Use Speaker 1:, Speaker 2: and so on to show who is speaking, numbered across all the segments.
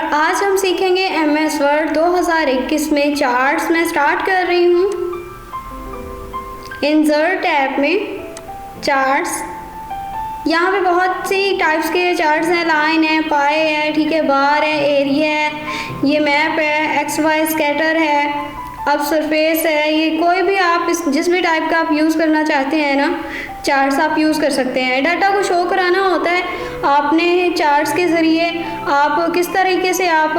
Speaker 1: आज हम सीखेंगे एमएस वर्ड 2021 में चार्ट्स। मैं स्टार्ट कर रही हूँ इंसर्ट टैब में चार्ट्स। यहाँ पे बहुत सी टाइप्स के चार्ट्स हैं, लाइन है, पाए है, ठीक है, बार है, एरिया है, ये मैप है, एक्स वाई स्कैटर है, अब सरफेस है। ये कोई भी आप जिस भी टाइप का आप यूज़ करना चाहते हैं ना चार्ट्स आप यूज़ कर सकते हैं। डाटा को शो कराना होता है आपने चार्ट्स के ज़रिए। आप किस तरीके से आप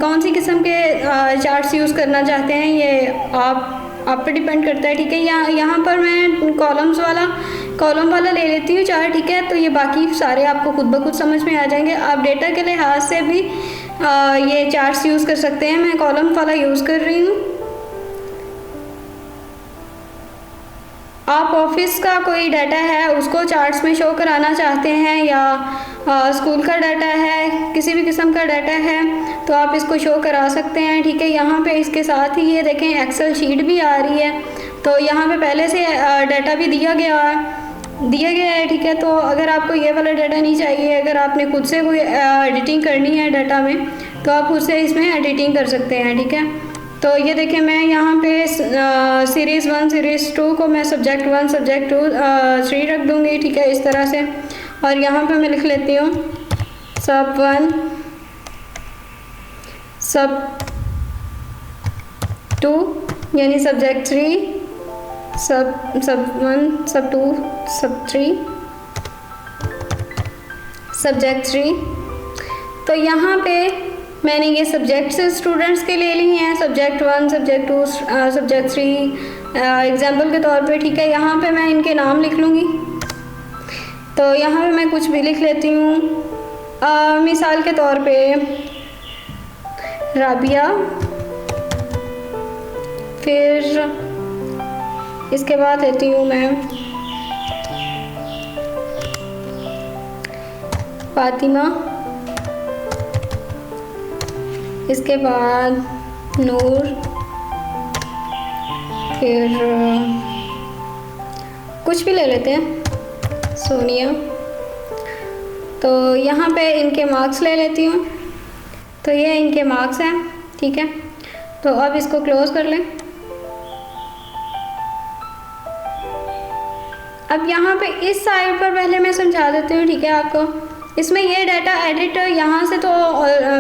Speaker 1: कौन सी किस्म के चार्ट्स यूज़ करना चाहते हैं ये आप पे डिपेंड करता है, ठीक है। यहाँ पर मैं कॉलम वाला ले लेती हूँ चार्ट, ठीक है। तो ये बाकी सारे आपको खुद ब खुद समझ में आ जाएंगे। आप डेटा के लिहाज से भी ये चार्ट्स यूज़ कर सकते हैं। मैं कॉलम वाला यूज़ कर रही हूँ। आप ऑफिस का कोई डाटा है उसको चार्ट्स में शो कराना चाहते हैं, या स्कूल का डाटा है, किसी भी किस्म का डाटा है तो आप इसको शो करा सकते हैं, ठीक है। यहाँ पे इसके साथ ही ये देखें एक्सेल शीट भी आ रही है। तो यहाँ पे पहले से डाटा भी दिया गया है, ठीक है। तो अगर आपको ये वाला डाटा नहीं चाहिए, अगर आपने खुद से कोई एडिटिंग करनी है डाटा में तो आप खुद से इसमें एडिटिंग कर सकते हैं, ठीक है। तो ये देखें मैं यहाँ पे सीरीज़ 1 सीरीज़ 2 को मैं सब्जेक्ट 1 सब्जेक्ट 2 3 रख दूँगी, ठीक है, इस तरह से। और यहाँ पे मैं लिख लेती हूँ सब 1 सब 2 यानी सब्जेक्ट 3 सब 1 सब 2 सब 3 सब्जेक्ट 3। तो यहाँ पे मैंने ये सब्जेक्ट्स स्टूडेंट्स के ले ली हैं, सब्जेक्ट 1 सब्जेक्ट 2 सब्जेक्ट 3 एग्जाम्पल के तौर पे, ठीक है। यहाँ पे मैं इनके नाम लिख लूँगी। तो यहाँ पे मैं कुछ भी लिख लेती हूँ, मिसाल के तौर पे राबिया, फिर इसके बाद लेती हूँ मैं फातिमा, इसके बाद नूर, फिर कुछ भी ले लेते हैं सोनिया। तो यहाँ पे इनके मार्क्स ले लेती हूँ। तो ये इनके मार्क्स हैं, ठीक है। तो अब इसको क्लोज कर लें। अब यहाँ पे इस साइड पर पहले मैं समझा देती हूँ, ठीक है आपको। इसमें ये डाटा एडिट यहाँ से तो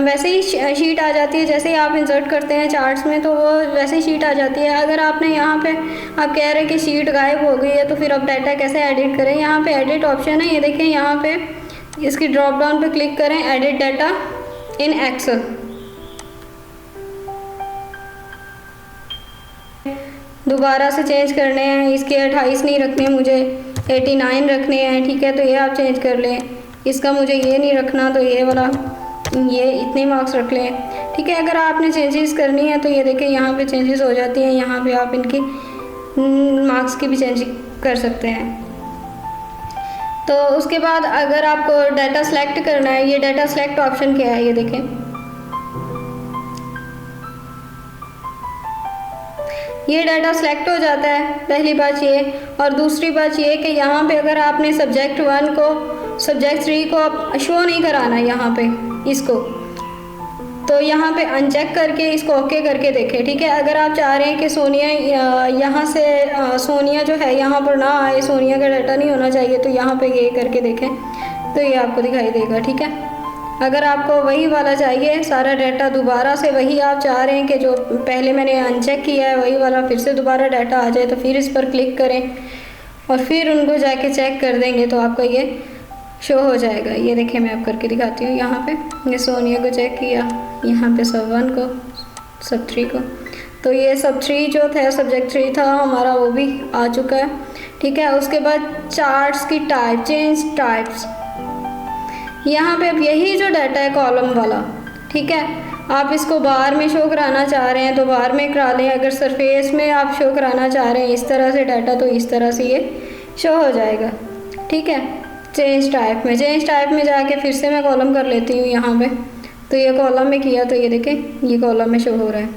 Speaker 1: वैसे ही शीट आ जाती है, जैसे ही आप इंसर्ट करते हैं चार्ट्स में तो वो वैसे ही शीट आ जाती है। अगर आपने यहाँ पे आप कह रहे हैं कि शीट गायब हो गई है तो फिर अब डाटा कैसे एडिट करें। यहाँ पे एडिट ऑप्शन है, ये देखें, यहाँ पे इसकी ड्रॉप डाउन पे क्लिक करें, एडिट डाटा इन एक्सेल। दोबारा से चेंज करने हैं, इसके 28 नहीं रखने, मुझे 89 रखने हैं, ठीक है। तो ये आप चेंज कर लें। इसका मुझे ये नहीं रखना तो ये वाला ये इतने मार्क्स रख लें, ठीक है। अगर आपने चेंजेस करनी है तो ये देखें यहाँ पे चेंजेस हो जाती हैं। यहाँ पे आप इनकी मार्क्स की भी चेंज कर सकते हैं। तो उसके बाद अगर आपको डाटा सेलेक्ट करना है, ये डाटा सेलेक्ट ऑप्शन क्या है, ये देखें। ये डाटा सेलेक्ट हो जाता है, पहली बात ये। और दूसरी बात ये कि यहाँ पे अगर आपने सब्जेक्ट 1 को सब्जेक्ट 3 को आप शो नहीं कराना यहाँ पे इसको, तो यहाँ पे अनचेक करके इसको ओके करके देखें, ठीक है। अगर आप चाह रहे हैं कि सोनिया यहाँ से सोनिया जो है यहाँ पर ना आए, सोनिया का डाटा नहीं होना चाहिए, तो यहाँ पे ये करके देखें तो ये आपको दिखाई देगा, ठीक है। अगर आपको वही वाला चाहिए, सारा डाटा दोबारा से वही आप चाह रहे हैं कि जो पहले मैंने अनचेक किया है वही वाला फिर से दोबारा डाटा आ जाए, तो फिर इस पर क्लिक करें और फिर उनको जाके चेक कर देंगे तो आपका ये शो हो जाएगा। ये देखिए मैं आप करके दिखाती हूँ। यहाँ पे ये सोनिया को चेक किया, यहाँ पे सब 1 को, सब 3 को। तो ये सब 3 जो था सब्जेक्ट 3 था हमारा वो भी आ चुका है, ठीक है। उसके बाद चार्ट्स की टाइप, चेंज टाइप्स। यहाँ पे अब यही जो डाटा है कॉलम वाला, ठीक है, आप इसको बार में शो कराना चाह रहे हैं तो बार में करा लें। अगर सरफेस में आप शो कराना चाह रहे हैं इस तरह से डाटा तो इस तरह से ये शो हो जाएगा, ठीक है। चेंज टाइप में जाके फिर से मैं कॉलम कर लेती हूँ यहाँ पे। तो ये कॉलम में किया तो ये देखें ये कॉलम में शो हो रहा है।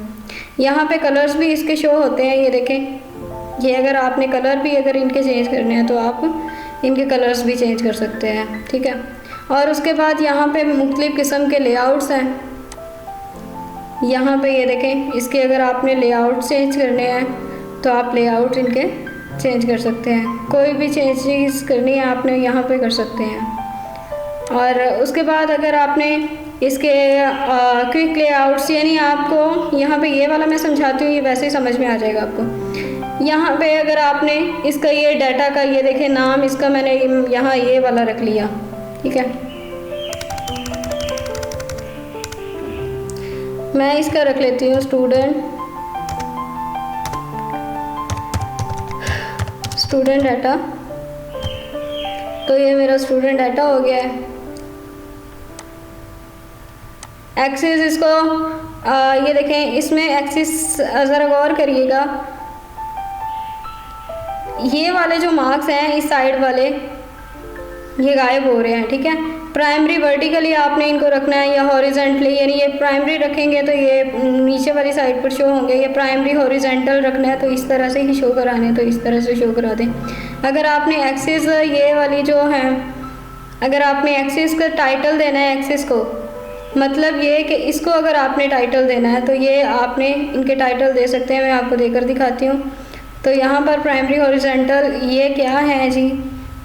Speaker 1: यहाँ पे कलर्स भी इसके शो होते हैं, ये देखें। ये अगर आपने कलर भी अगर इनके चेंज करने हैं तो आप इनके कलर्स भी चेंज कर सकते हैं, ठीक है। और उसके बाद यहाँ पे मुख्तलिफ़ किस्म के लेआउट्स हैं, यहाँ पे ये देखें, इसके अगर आपने लेआउट चेंज करने हैं तो आप लेआउट इनके चेंज कर सकते हैं। कोई भी चेंजेस करनी है आपने यहाँ पे कर सकते हैं। और उसके बाद अगर आपने इसके क्विक लेआउट्स, यानी आपको यहाँ पे ये वाला मैं समझाती हूँ, ये वैसे ही समझ में आ जाएगा आपको। यहाँ पे अगर आपने इसका ये डाटा का ये देखें नाम, इसका मैंने यहाँ ये वाला रख लिया, ठीक है। मैं इसका रख लेती हूँ स्टूडेंट डाटा। तो ये मेरा स्टूडेंट डाटा हो गया है। एक्सिस इसको ये देखें, इसमें एक्सिस ज़रा गौर करिएगा, ये वाले जो मार्क्स हैं इस साइड वाले ये गायब हो रहे हैं, ठीक है। प्राइमरी वर्टिकली आपने इनको रखना है या हॉरिजेंटली, यानी ये प्राइमरी रखेंगे तो ये नीचे वाली साइड पर शो होंगे, ये प्राइमरी हॉरिजेंटल रखना है तो इस तरह से ही शो कराने, तो इस तरह से शो करा दें। अगर आपने एक्सिस ये वाली जो है, अगर आपने एक्सिस का टाइटल देना है, एक्सिस को मतलब ये कि इसको अगर आपने टाइटल देना है तो ये आपने इनके टाइटल दे सकते हैं। मैं आपको देकर दिखाती हूँ। तो यहाँ पर प्राइमरी हॉरिजेंटल ये क्या है जी,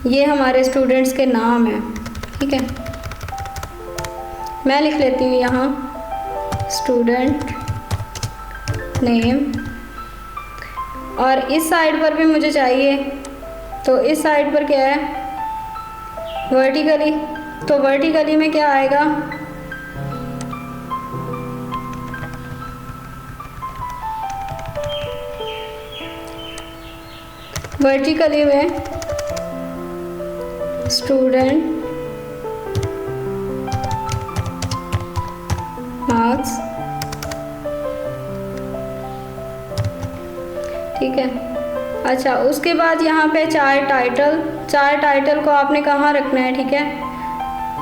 Speaker 1: ये हमारे स्टूडेंट्स के नाम हैं, ठीक है। मैं लिख लेती हूँ यहाँ स्टूडेंट नेम, और इस साइड पर भी मुझे चाहिए, तो इस साइड पर क्या है वर्टिकली, तो वर्टिकली में क्या आएगा, वर्टिकली में स्टूडेंट मार्क्स, ठीक है। अच्छा, उसके बाद यहाँ पे चार टाइटल को आपने कहाँ रखना है, ठीक है।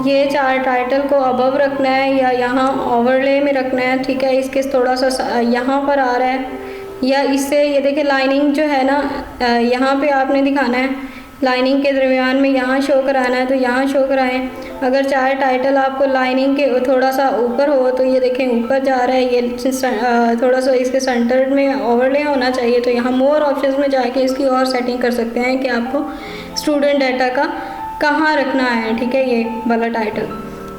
Speaker 1: ये चार टाइटल को अबव रखना है या यहाँ ओवरले में रखना है, ठीक है। इसके थोड़ा सा यहाँ पर आ रहा है या इससे ये देखिए लाइनिंग जो है ना, यहाँ पे आपने दिखाना है, लाइनिंग के दरमियान में यहाँ शो कराना है तो यहाँ शो कराएं। अगर चार टाइटल आपको लाइनिंग के थोड़ा सा ऊपर हो तो ये देखें ऊपर जा रहा है, ये थोड़ा सा इसके सेंटर में ओवरले होना चाहिए, तो यहाँ मोर ऑप्शंस में जाके इसकी और सेटिंग कर सकते हैं कि आपको स्टूडेंट डाटा का कहाँ रखना है, ठीक है, ये वाला टाइटल।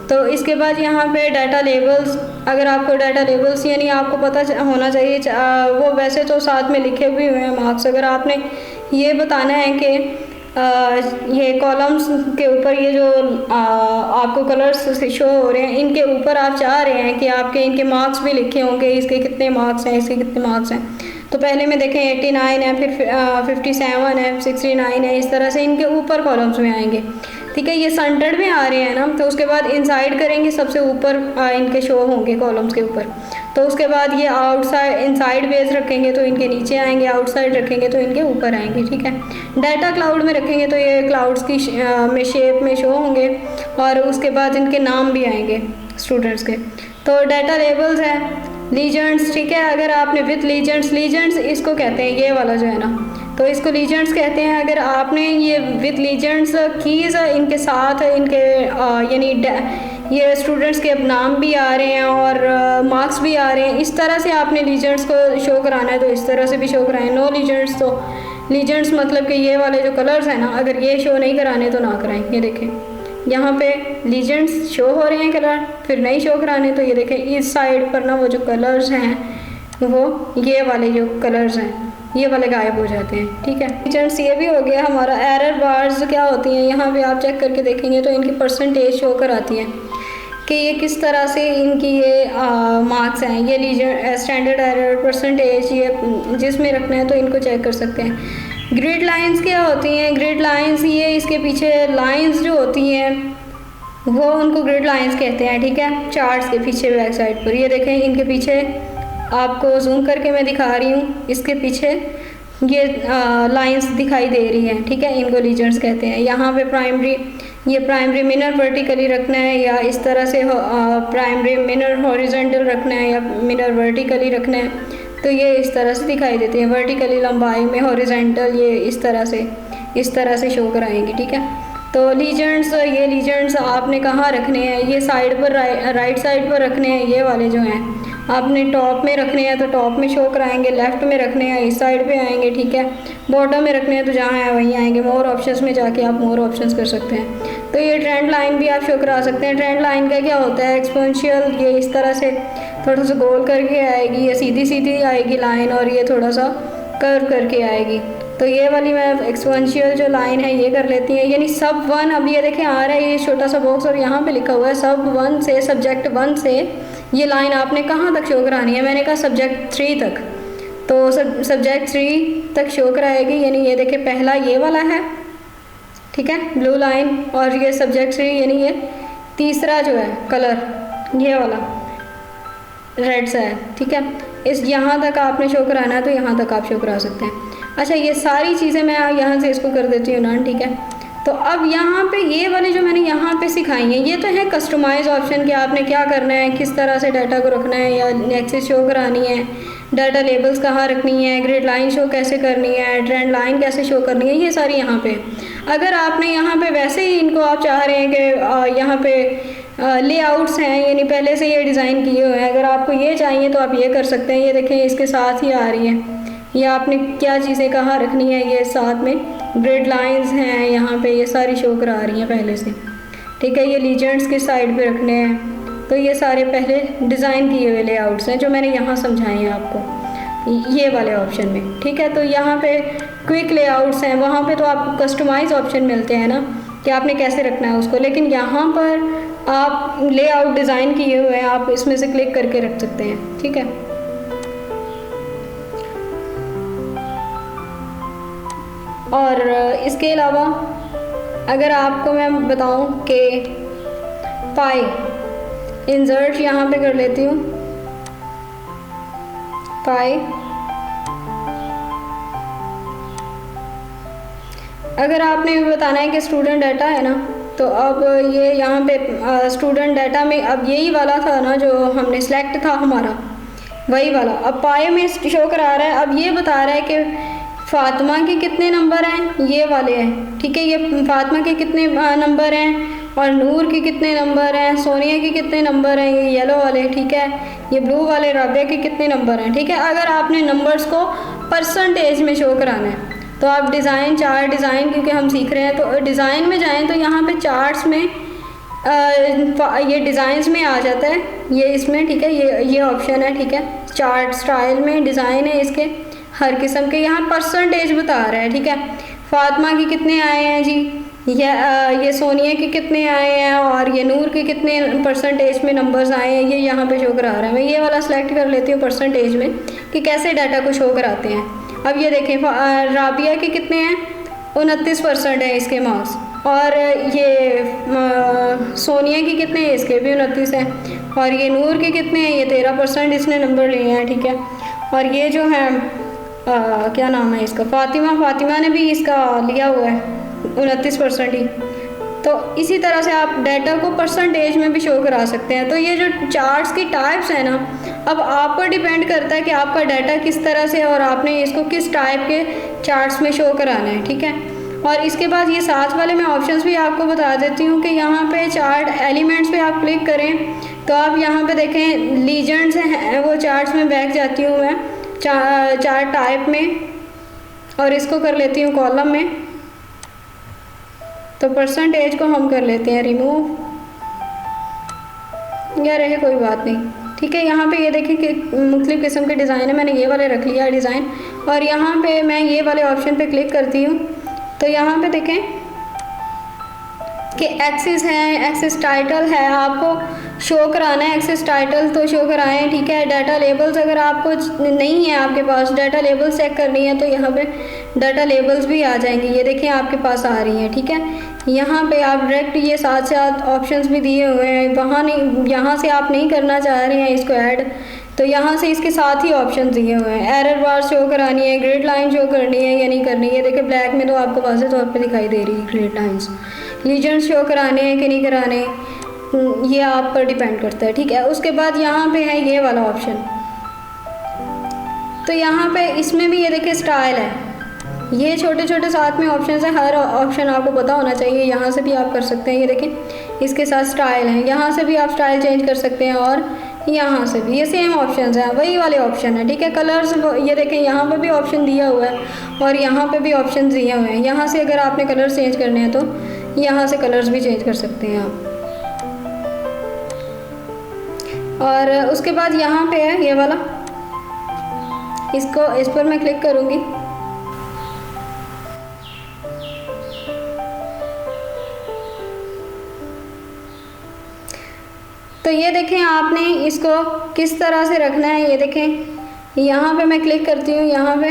Speaker 1: तो इसके बाद यहाँ पे डाटा लेबल्स, अगर आपको डाटा लेबल्स यानी आपको पता होना चाहिए, वो वैसे तो साथ में लिखे हुए हैं मार्क्स। अगर आपने ये बताना है कि ये कॉलम्स के ऊपर ये जो आपको कलर्स शो हो रहे हैं, इनके ऊपर आप चाह रहे हैं कि आपके इनके मार्क्स भी लिखे होंगे, इसके कितने मार्क्स हैं, इसके कितने मार्क्स हैं। तो पहले में देखें 89 है, फिर 57 है, 69 है, इस तरह से इनके ऊपर कॉलम्स में आएंगे, ठीक है। ये सेंटर्ड में आ रहे हैं ना, तो उसके बाद इनसाइड करेंगे, सबसे ऊपर इनके शो होंगे कॉलम्स के ऊपर। तो उसके बाद ये आउटसाइड इनसाइड बेस रखेंगे तो इनके नीचे आएंगे, आउटसाइड रखेंगे तो इनके ऊपर आएंगे, ठीक है। डाटा क्लाउड में रखेंगे तो ये क्लाउड्स की में शेप में शो होंगे, और उसके बाद इनके नाम भी आएंगे स्टूडेंट्स के। तो डाटा लेबल्स है, लीजेंड्स, ठीक है। अगर आपने विथ लीजेंड्स इसको कहते हैं, ये वाला जो है ना, तो इसको लीजेंड्स कहते हैं। अगर आपने ये विथ लीजेंड्स कीज़ इनके साथ इनके यानी ये स्टूडेंट्स के अब नाम भी आ रहे हैं और मार्क्स भी आ रहे हैं, इस तरह से आपने लीजेंड्स को शो कराना है तो इस तरह से भी शो कराएं। नो लीजेंड्स, तो लीजेंड्स मतलब कि ये वाले जो कलर्स हैं ना, अगर ये शो नहीं कराने तो ना कराएं। ये देखें यहाँ पे लीजेंड्स शो हो रहे हैं कलर, फिर नहीं शो कराने तो ये देखें इस साइड पर ना वो जो कलर्स हैं वो ये वाले जो कलर्स हैं ये वाले गायब हो जाते हैं, ठीक है। लीजेंड्स ये भी हो गया हमारा। एरर बार्स क्या होती हैं, यहाँ पे आप चेक करके देखेंगे तो इनकी परसेंटेज शो कराती है कि ये किस तरह से इनकी ये मार्क्स हैं। ये लीजेंड स्टैंडर्ड एरर परसेंटेज ये जिसमें रखना है तो इनको चेक कर सकते हैं। ग्रिड लाइंस क्या होती हैं, ग्रिड लाइंस ये इसके पीछे लाइंस जो होती हैं वो उनको ग्रिड लाइंस कहते हैं, ठीक है। चार्ट्स के पीछे बैक साइड पर ये देखें, इनके पीछे आपको जूम करके मैं दिखा रही हूँ, इसके पीछे ये लाइंस दिखाई दे रही हैं, ठीक है। इनको लीजेंड्स कहते हैं। यहाँ पे प्राइमरी मिनर वर्टिकली रखना है या इस तरह से प्राइमरी मिनर हॉरिजॉन्टल रखना है या मिनर वर्टिकली रखना है, तो ये इस तरह से दिखाई देते हैं। वर्टिकली लंबाई में, हॉरिजॉन्टल ये इस तरह से शो कराएंगे, ठीक है। तो लीजेंड्स, ये लीजेंड्स आपने कहाँ रखने हैं, ये साइड पर राइट साइड पर रखने हैं, ये वाले जो हैं आपने टॉप में रखने हैं तो टॉप में शो कराएंगे, लेफ़्ट में रखने हैं इस साइड पे आएंगे, ठीक है। बॉटम में रखने हैं तो जहाँ है वहीं आएंगे। मोर ऑप्शंस में जाके आप मोर ऑप्शंस कर सकते हैं। तो ये ट्रेंड लाइन भी आप शो करा सकते हैं। ट्रेंड लाइन का क्या होता है, एक्सपोनेंशियल, ये इस तरह से थोड़ा सा गोल करके आएगी, ये सीधी सीधी आएगी लाइन और ये थोड़ा सा कर्व करके आएगी। तो ये वाली मैं एक्सपोनेंशियल जो लाइन है ये कर लेती है, यानी सब वन, अब ये देखें आ रहा है ये छोटा सा बॉक्स और यहाँ पे लिखा हुआ है सब वन से, सब्जेक्ट वन से ये लाइन आपने कहाँ तक शो करानी है। मैंने कहा सब्जेक्ट 3 तक, तो सब्जेक्ट 3 तक शो कराएगी। यानी ये देखें पहला ये वाला है, ठीक है, ब्लू लाइन, और ये सब्जेक्ट 3 यानी ये तीसरा जो है कलर ये वाला रेड सा है, ठीक है। इस यहाँ तक आपने शो कराना है तो यहाँ तक आप शो करा सकते हैं। अच्छा, ये सारी चीज़ें मैं यहाँ से इसको कर देती हूँ नन, ठीक है। तो अब यहाँ पे ये वाले जो मैंने यहाँ पे सिखाई हैं ये तो है कस्टमाइज ऑप्शन कि आपने क्या करना है, किस तरह से डाटा को रखना है या एक्सेस शो करानी है, डाटा लेबल्स कहाँ रखनी है, ग्रिड लाइन शो कैसे करनी है, ट्रेंड लाइन कैसे शो करनी है, ये सारी यहाँ पे। अगर आपने यहाँ पे वैसे ही इनको आप चाह रहे हैं कि यहाँ पे लेआउट्स हैं यानी पहले से ये डिज़ाइन किए हुए हैं, अगर आपको ये चाहिए तो आप ये कर सकते हैं। ये देखें इसके साथ ही आ रही है, ये आपने क्या चीज़ें कहाँ रखनी है, ये साथ में ग्रिड लाइंस हैं यहाँ पे, ये सारी शो करा रही हैं पहले से, ठीक है। ये लीजेंड्स के साइड पे रखने हैं, तो ये सारे पहले डिज़ाइन किए हुए लेआउट्स हैं जो मैंने यहाँ समझाए हैं आपको ये वाले ऑप्शन में, ठीक है। तो यहाँ पे क्विक लेआउट्स हैं, वहाँ पे तो आपको कस्टमाइज ऑप्शन मिलते हैं ना कि आपने कैसे रखना है उसको, लेकिन यहाँ पर आप लेआउट डिज़ाइन किए हुए हैं, आप इसमें से क्लिक करके रख सकते हैं, ठीक है। और इसके अलावा अगर आपको मैं बताऊं कि पाई इंसर्ट यहाँ पे कर लेती हूँ, पाई अगर आपने भी बताना है कि स्टूडेंट डाटा है ना, तो अब ये यहाँ पे स्टूडेंट डाटा में अब यही वाला था ना जो हमने सेलेक्ट था हमारा, वही वाला अब पाई में शो करा रहा है। अब ये बता रहा है कि फ़ातिमा के कितने नंबर हैं, ये वाले हैं, ठीक है। ये फ़ातिमा के कितने नंबर हैं और नूर के कितने नंबर हैं, सोनिया के कितने नंबर हैं, ये येलो वाले, ठीक है। ये ब्लू वाले राबिया के कितने नंबर हैं, ठीक है। अगर आपने नंबर्स को परसेंटेज में शो कराना है तो आप डिज़ाइन, चार्ट डिज़ाइन, क्योंकि हम सीख रहे हैं तो डिज़ाइन में जाएँ तो यहाँ पर चार्ट्स में ये डिज़ाइंस में आ जाता है, ये इसमें, ठीक है। ये ऑप्शन है, ठीक है। चार्ट स्टाइल में डिज़ाइन है इसके हर किस्म के, यहाँ परसेंटेज बता रहा है, ठीक है। फ़ातिमा के कितने आए हैं जी, ये सोनिया के कितने आए हैं और ये नूर के कितने परसेंटेज में नंबर्स आए हैं, ये यहाँ पे शो करा रहा है। मैं ये वाला सेलेक्ट कर लेती हूँ परसेंटेज में कि कैसे डाटा को शो कराते हैं। अब ये देखें राबिया के कितने हैं, 29% है इसके मार्क्स, और ये सोनिया के कितने हैं, इसके भी 29 हैं, और ये नूर के कितने हैं, ये 13% इसने नंबर लिए हैं, ठीक है। और ये जो है क्या नाम है इसका, फ़ातिमा ने भी इसका लिया हुआ है 29% ही। तो इसी तरह से आप डाटा को परसेंटेज में भी शो करा सकते हैं। तो ये जो चार्ट्स की टाइप्स हैं ना, अब आप पर डिपेंड करता है कि आपका डाटा किस तरह से और आपने इसको किस टाइप के चार्ट्स में शो कराना है, ठीक है। और इसके बाद ये साथ वाले मैं ऑप्शंस भी आपको बता देती हूँ कि यहाँ पे चार्ट एलिमेंट्स पे आप क्लिक करें तो आप यहाँ पे देखें लीजेंड्स हैं, वो चार्ट्स में बैठ जाती हूँ मैं चार्ट टाइप में, और इसको कर लेती हूँ कॉलम में। तो परसेंटेज को हम कर लेते हैं रिमूव, या रहे कोई बात नहीं, ठीक है। यहाँ पे ये देखें कि मुख्तलिफ़ किस्म के डिज़ाइन है, मैंने ये वाले रख लिया है डिज़ाइन, और यहाँ पे मैं ये वाले ऑप्शन पे क्लिक करती हूँ तो यहाँ पे देखें कि एक्सेस है, एक्सेस टाइटल है, आपको शो कराना है एक्सेस टाइटल तो शो कराएं, ठीक है। डाटा लेबल्स अगर आपको नहीं है, आपके पास डाटा लेबल्स चेक करनी है तो यहाँ पे डाटा लेबल्स भी आ जाएंगी, ये देखें आपके पास आ रही हैं, ठीक है। यहाँ पे आप डायरेक्ट ये साथ साथ ऑप्शंस भी दिए हुए हैं, वहाँ नहीं, यहाँ से आप नहीं करना चाह रहे हैं इसको ऐड, तो यहाँ से इसके साथ ही ऑप्शन दिए हुए हैं। एरर बार शो करानी है, ग्रिड लाइन शो करनी है या नहीं करनी है, देखिए ब्लैक में तो आपको वाज़ेह तौर पे दिखाई दे रही है ग्रिड लाइंस। लीजेंड्स शो कराने हैं कि नहीं कराने, ये आप पर डिपेंड करता है, ठीक है। उसके बाद यहाँ पे है ये वाला ऑप्शन, तो यहाँ पे इसमें भी ये देखिए स्टाइल है, ये छोटे छोटे साथ में ऑप्शन है, हर ऑप्शन आपको पता होना चाहिए। यहाँ से भी आप कर सकते हैं, ये देखें इसके साथ स्टाइल है, यहाँ से भी आप स्टाइल चेंज कर सकते हैं और यहाँ से भी ये सेम ऑप्शंस हैं, वही वाले ऑप्शन है, ठीक है। कलर्स ये देखें यहाँ पे भी ऑप्शन दिया हुआ है और यहाँ पे भी ऑप्शन दिए हुए हैं। यहाँ से अगर आपने कलर चेंज करने हैं तो यहाँ से कलर्स भी चेंज कर सकते हैं आप। और उसके बाद यहाँ पे है ये वाला, इस पर मैं क्लिक करूँगी। तो ये देखें आपने इसको किस तरह से रखना है। ये देखें यहाँ पे मैं क्लिक करती हूँ, यहाँ पे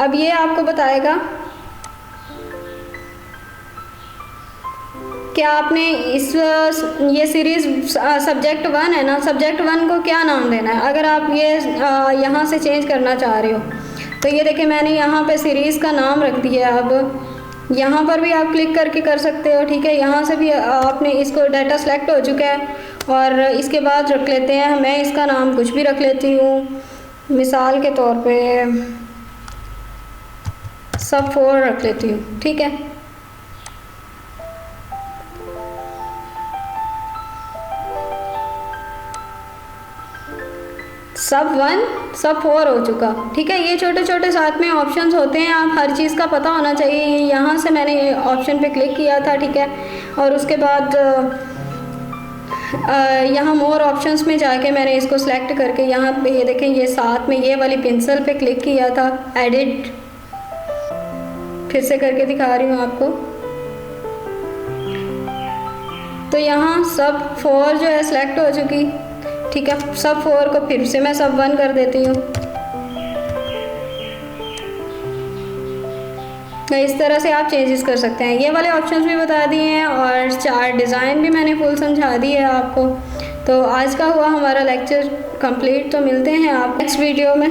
Speaker 1: अब ये आपको बताएगा कि आपने ये सीरीज़ सब्जेक्ट 1 है ना, सब्जेक्ट 1 को क्या नाम देना है। अगर आप ये यहाँ से चेंज करना चाह रहे हो तो ये देखें मैंने यहाँ पे सीरीज़ का नाम रख दिया है। अब यहाँ पर भी आप क्लिक करके कर सकते हो, ठीक है। यहाँ से भी आपने इसको डाटा सेलेक्ट हो चुका है और इसके बाद रख लेते हैं, मैं इसका नाम कुछ भी रख लेती हूँ, मिसाल के तौर पे सब 4 रख लेती हूँ, ठीक है। सब 1 सब 4 हो चुका, ठीक है। ये छोटे छोटे साथ में ऑप्शंस होते हैं, आप हर चीज़ का पता होना चाहिए। ये यहाँ से मैंने ऑप्शन पे क्लिक किया था, ठीक है। और उसके बाद यहाँ मोर ऑप्शंस में जाके मैंने इसको सेलेक्ट करके यहाँ पे ये देखें ये साथ में ये वाली पेंसिल पे क्लिक किया था, एडिट फिर से करके दिखा रही हूँ आपको। तो यहाँ सब 4 जो है सेलेक्ट हो चुकी, ठीक है। सब 4 को फिर से मैं सब 1 कर देती हूँ। इस तरह से आप चेंजेस कर सकते हैं। ये वाले ऑप्शंस भी बता दिए हैं और चार्ट डिज़ाइन भी मैंने फुल समझा दी है आपको। तो आज का हुआ हमारा लेक्चर कंप्लीट। तो मिलते हैं आप नेक्स्ट वीडियो में।